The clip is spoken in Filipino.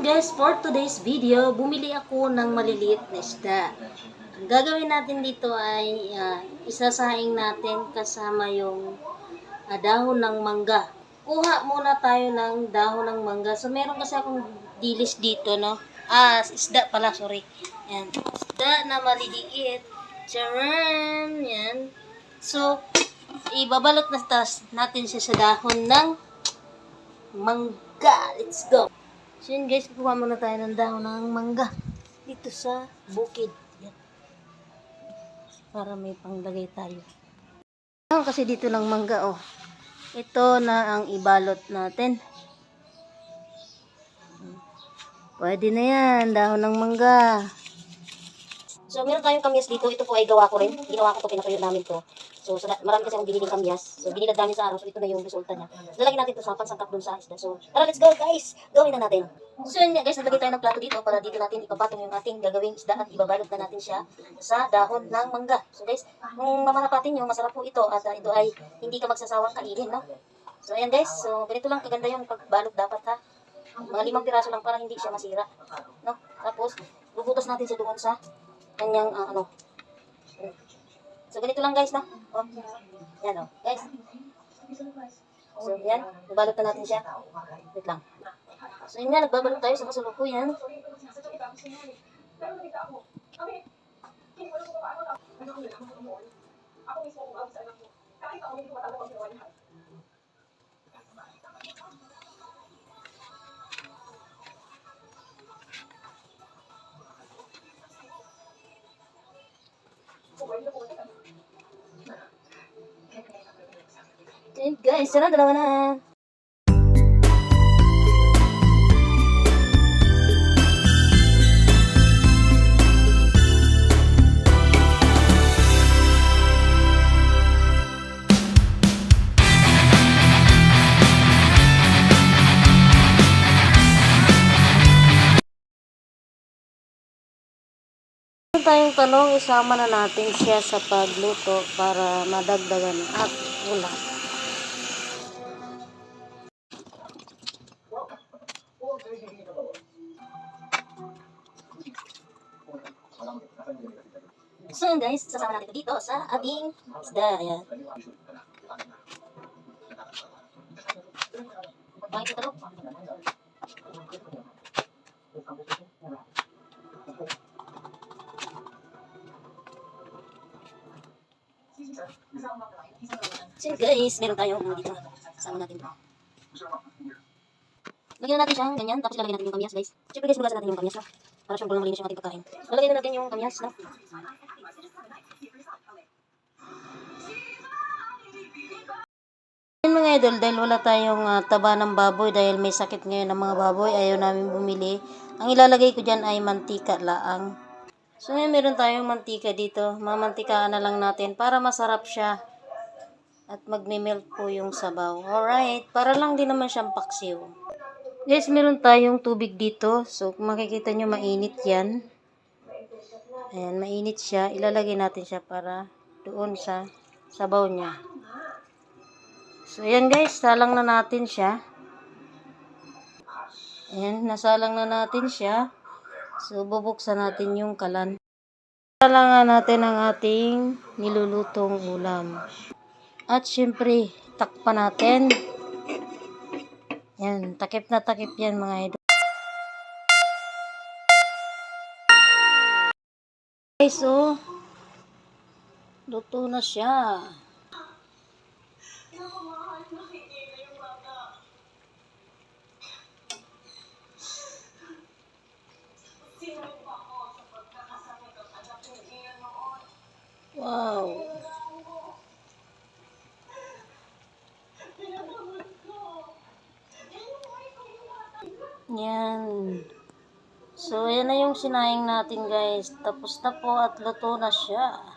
Yun guys, for today's video, bumili ako ng maliliit na isda. Ang gagawin natin dito ay isasaing natin kasama yung dahon ng mangga. Kuha muna tayo ng dahon ng mangga. So meron kasi akong dilis dito, no? Isda pala, sorry. Yan, isda na maliliit. Charan! Yan. So, ibabalot na natin siya sa dahon ng mangga. Let's go! So yun guys, kukuha muna tayo ng dahon ng mangga dito sa bukid. Yan. Para may panglagay tayo. Kasi dito ng mangga, oh. Ito na ang ibalot natin. Pwede na yan, dahon ng mangga. So meron tayong kamyas dito. Ito po ay gawa ko rin. Ginawa ko ito, pinatuyo namin to. So marami kasi akong biniling kamyas. So binilad namin sa araw. So ito na yung resulta niya. Lalagyan natin ito sa pansangkap dun sa isda. So tara, let's go guys! Gawin na natin. So yun guys, naglagay tayo ng plato dito para dito natin ipapatong yung ating gagawing isda at ibabalot na natin siya sa dahon ng mangga. So guys, kung mamanapatin nyo, masarap po ito at ito ay hindi ka magsasawang kainin, no? So ayan guys, so ganito lang kaganda yung pagbalot dapat, ha. Mga 5 piraso lang para hindi siya masira, no? Tapos bubutas natin siya doon sa kanyang So ganito lang guys, no? Oh. Yan, oh, guys. So yan, nabalot na natin siya. Wait lang. So yun nga, nagbabalot tayo sa kasalukuyan. Okay guys, sana dalawa na. Tayong talong, isama na natin siya sa pagluto para madagdagan at ulam. So guys, sasama natin ito dito sa ating isda. Ayan. Bakit ito? So guys, meron tayong dito. Sama natin ito. Lagyan natin siya ganyan, tapos lalagyan natin yung kamyas guys. Siyempre guys, bugasan natin yung kamyas, no? Para siyempre malinis yung ating pagkain. Lalagyan na natin yung kamyas, no? Yun mga idol, dahil wala tayong taba ng baboy, dahil may sakit ngayon ng mga baboy, ayaw namin bumili. Ang ilalagay ko dyan ay mantika laang. So ngayon meron tayong mantika dito. Mamantikaan na lang natin para masarap siya. At magme-melt po yung sabaw. Alright, para lang din naman siyang paksiw. Guys, meron tayong tubig dito. So kung makikita nyo, mainit yan. Ayan, mainit siya. Ilalagay natin siya para doon sa sabaw niya. So ayan guys, salang na natin siya. Ayan, nasalang na natin siya. So bubuksan natin yung kalan. Salangan natin ang ating nilulutong ulam. At syempre, takpan natin. Yan, takip na takip yan mga idol. Guys, so, luto na siya. Wow. Yan. So, yan na yung sinaing natin guys. Tapos na po at luto na siya.